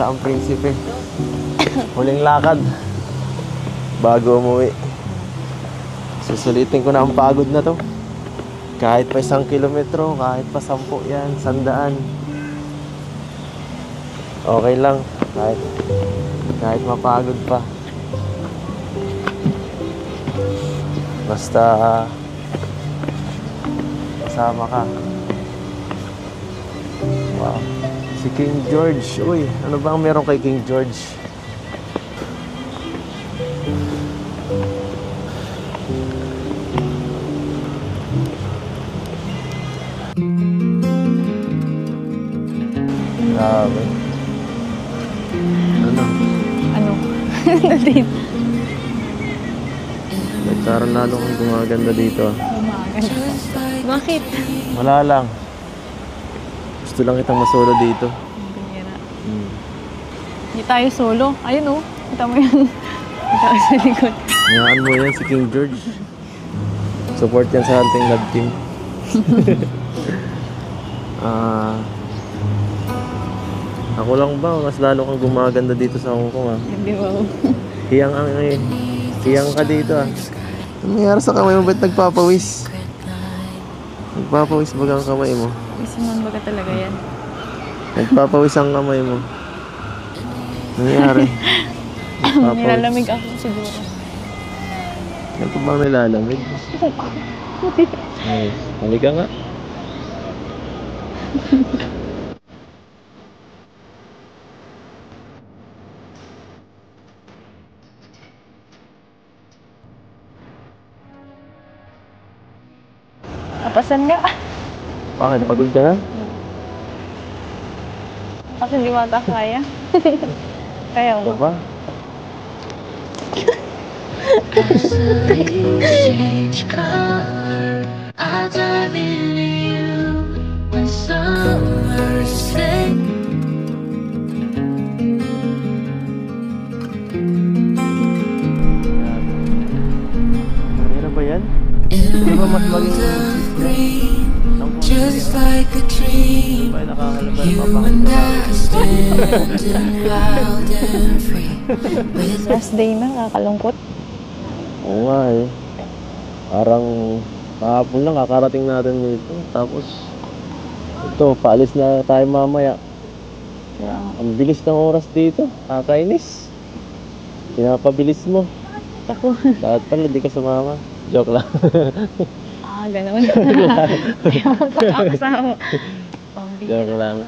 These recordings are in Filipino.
wala ang prinsipe. Huling lakad bago umuwi. Susulitin ko na ang pagod na to. Kahit pa 1 kilometro, kahit pa 10 yan, 100. Okay lang, kahit mapagod pa. Basta kasama ka. Wow. Si King George. Uy, ano ba ang meron kay King George? Grabe. Ano? Dito. Nagkaroon lalo kang gumaganda dito. Gumaganda. Bakit? Wala lang. Gusto lang kitang masolo dito. Bihira. Hindi tayo solo. Ayun oh. Kita mo yan. Kita ko sa likod. Ngayaan mo yan si King George. Support yan sa Hunting Love Team. Ako lang ba? Mas lalo kang gumaganda dito sa Hong Kong Hindi ba? Hiyang ka dito Ano nangyari sa kamay mo? Ba't nagpapawis? Nagpapawis baga ang kamay mo? Isiman baga talaga yan. Nagpapawis ang kamay mo. Ano nangyari? Nilalamig ako siguro. Ano ba nilalamig? Ay, halika nga. Napasan nga. Bakit? Pagod ka na? Kasi hindi mata kaya. Kaya Ito mo. ba? Mahirap ba yan? Di ba mas maging just like a dream, you and I standing wild and free. Last day na, kakalungkot. Oo nga Parang kahapon lang kakarating natin dito. Tapos ito, paalis na tayo mamaya. Ang bilis ng oras dito. Kakainis. Pinapabilis mo. Ako. Dapat pala di ka sumama. Joke lang. Gano'n. Kaya mo pakakasama. Joke lang.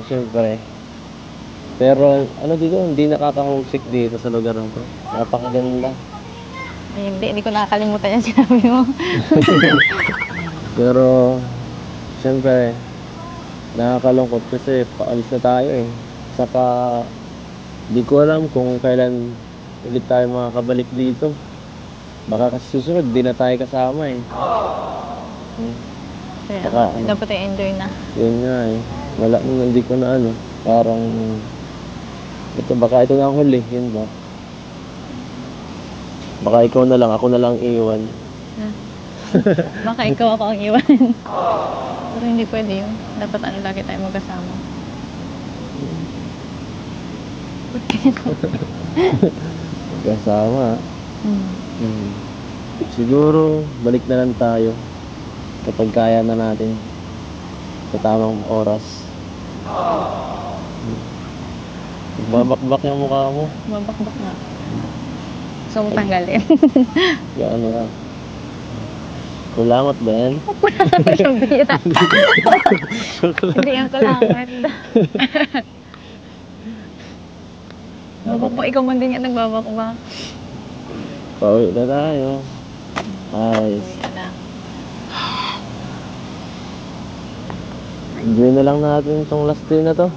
Siyempre. Pero ano dito, hindi nakaka-homesick dito sa lugar na to. Napakaganda. Ay, hindi ko nakakalimutan yung sinabi mo. Pero siyempre nakakalungkot kasi paalis na tayo Saka di ko alam kung kailan ulit tayo makakabalik dito. Baka kasi susunod di na tayo kasama Kaya Saka, dapat i-enjoy na. Yun nga Wala nung hindi ko na parang baka ito na ang huli, yun ba? Baka ikaw na lang, ako na lang iiwan. Baka ikaw ako ang iwan. Pero hindi pwede yun. Dapat lagi tayo magkasama. Kasama. Siguro balik na lang tayo kapag kaya na natin sa tamang oras. Babakbak yung mukha mo. Mabakbak na. Gusto mo tanggalin. Gaano lang. Kulangot ba yan? Bira. Hindi ang kulangot. Babakbak. Ikaw man din yan nagbabakbak. Pauwi na tayo. Ayos. Enjoy na lang natin itong last day na to.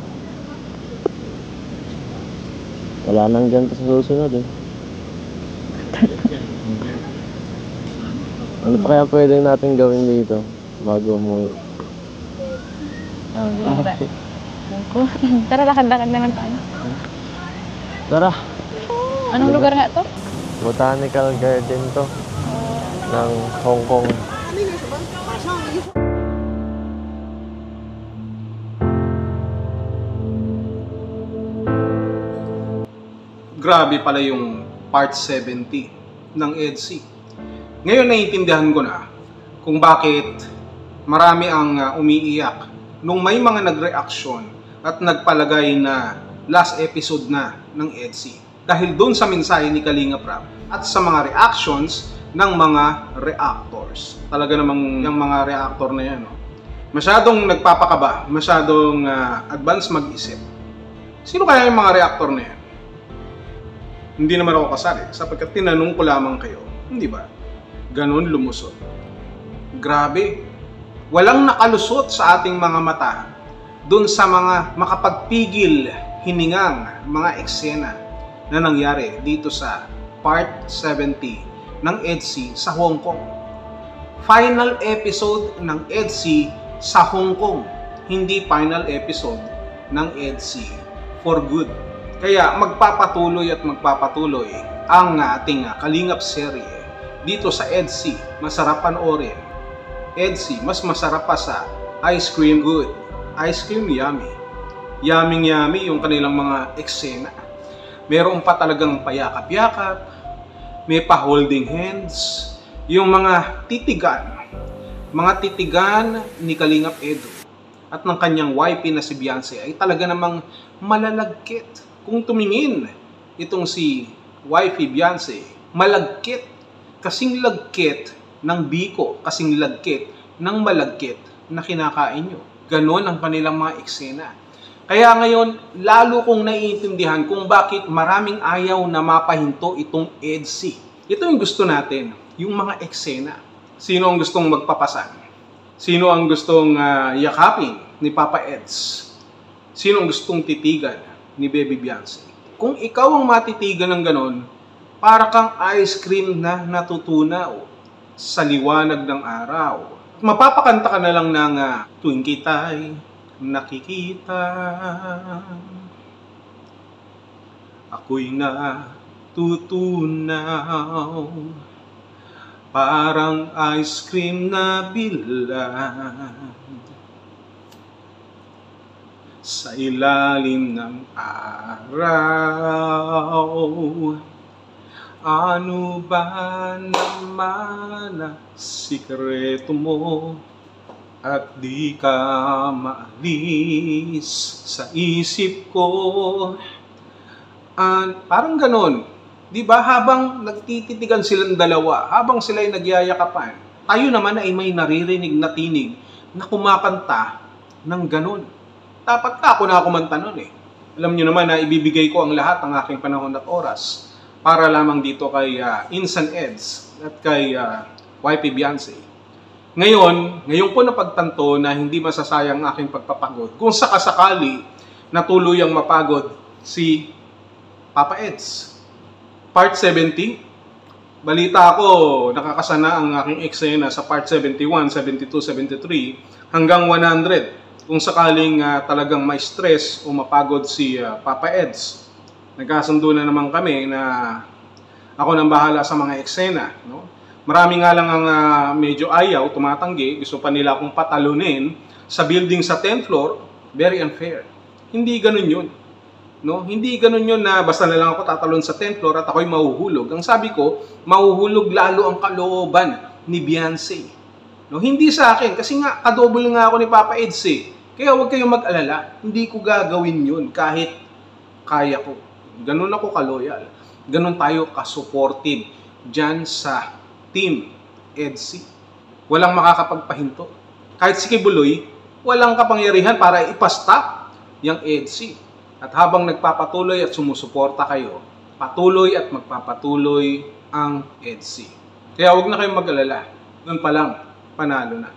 Wala nang ganito sa susunod Ano pa kaya pwede natin gawin dito bago umuwi? Tara, lakad-lakad naman tayo. Tara! Anong lugar nga to? Botanical Garden to ng Hong Kong. Grabe pala yung part 70 ng EDSI. Ngayon naiintindihan ko na kung bakit marami ang umiiyak nung may mga nagreaksyon at nagpalagay na last episode na ng EDSI. Dahil doon sa mensahe ni Kalinga Prab at sa mga reactions ng mga reactors. Talaga namang yung mga reactor na yan, no? Masyadong nagpapakaba, masyadong advance mag-isip. Sino kaya yung mga reactor na yan? Hindi naman ako kasali sapagkat tinanong ko lamang kayo. Hindi ba? Ganon lumusot. Grabe. Walang nakalusot sa ating mga mata dun sa mga makapagpigil hiningang mga eksena na nangyari dito sa part 70 ng EDSI sa Hong Kong. Final episode ng EDSI sa Hong Kong. Hindi final episode ng EDSI for good. Kaya magpapatuloy at magpapatuloy ang ating Kalingap serye dito sa EDSI. Masarap panoorin. EDSI, mas masarap pa sa Ice Cream Good. Ice Cream Yummy. Yummy yummy yung kanilang mga eksena. Meron pa talagang payakap-yakap. May pa holding hands. Yung mga titigan. Mga titigan ni Kalingap Edu at ng kanyang wifey na si Beyonce ay talaga namang malalagkit. Kung tumingin itong si wifey Beyonce, malagkit, kasing lagkit ng biko, kasing lagkit ng malagkit na kinakain nyo. Ganon ang kanilang mga eksena. Kaya ngayon, lalo kong naiintindihan kung bakit maraming ayaw na mapahinto itong EDSI. Ito yung gusto natin, yung mga eksena. Sino ang gustong magpapasan? Sino ang gustong yakapin ni Papa Eds? Sino ang gustong titigan ni Baby Beyonce? Kung ikaw ang matitigan ng ganon, para kang ice cream na natutunaw sa liwanag ng araw. Mapapakanta ka na lang ng tuwing kita'y nakikita, ako'y natutunaw, parang ice cream na bilad sa ilalim ng araw. Ano ba naman ang sikreto mo at di ka maalis sa isip ko? Parang ganon. Di ba habang nagtititigan silang dalawa, habang sila ay nagyayakapan, tayo naman ay may naririnig na tinig na kumakanta ng ganon. Dapat ako na kumanta nun eh. Alam nyo naman na ibibigay ko ang lahat ng aking panahon at oras para lamang dito kay Insan Eds at kay wifey Beyonce. Ngayon po napagtanto na hindi masasayang ang aking pagpapagod kung sakasakali na tuluyang mapagod si Papa Eds. Part 70, balita ko nakakasana ang aking eksena sa part 71, 72, 73 hanggang 100 kung sakaling talagang may stress o mapagod si Papa Eds. Nagkasundo na naman kami na ako nang bahala sa mga eksena. No? Marami nga lang ang medyo ayaw, tumatanggi, gusto pa nila akong patalunin sa building sa 10th floor, very unfair. Hindi ganun yun. No? Hindi ganun yun na basta na lang ako tatalon sa 10th floor at ako'y mahuhulog. Ang sabi ko, mahuhulog lalo ang kalooban ni Beyonce. No? Hindi sa akin, kasi nga kadouble nga ako ni Papa Eds eh. Kaya huwag kayong mag-alala, hindi ko gagawin yun kahit kaya ko. Ganun ako ka-loyal. Ganun tayo ka-supportive dyan sa Team EDSI. Walang makakapagpahinto. Kahit si Kibuloy, walang kapangyarihan para ipastop yung EDSI. At habang nagpapatuloy at sumusuporta kayo, patuloy at magpapatuloy ang EDSI. Kaya huwag na kayong mag-alala. Doon pa lang, panalo na.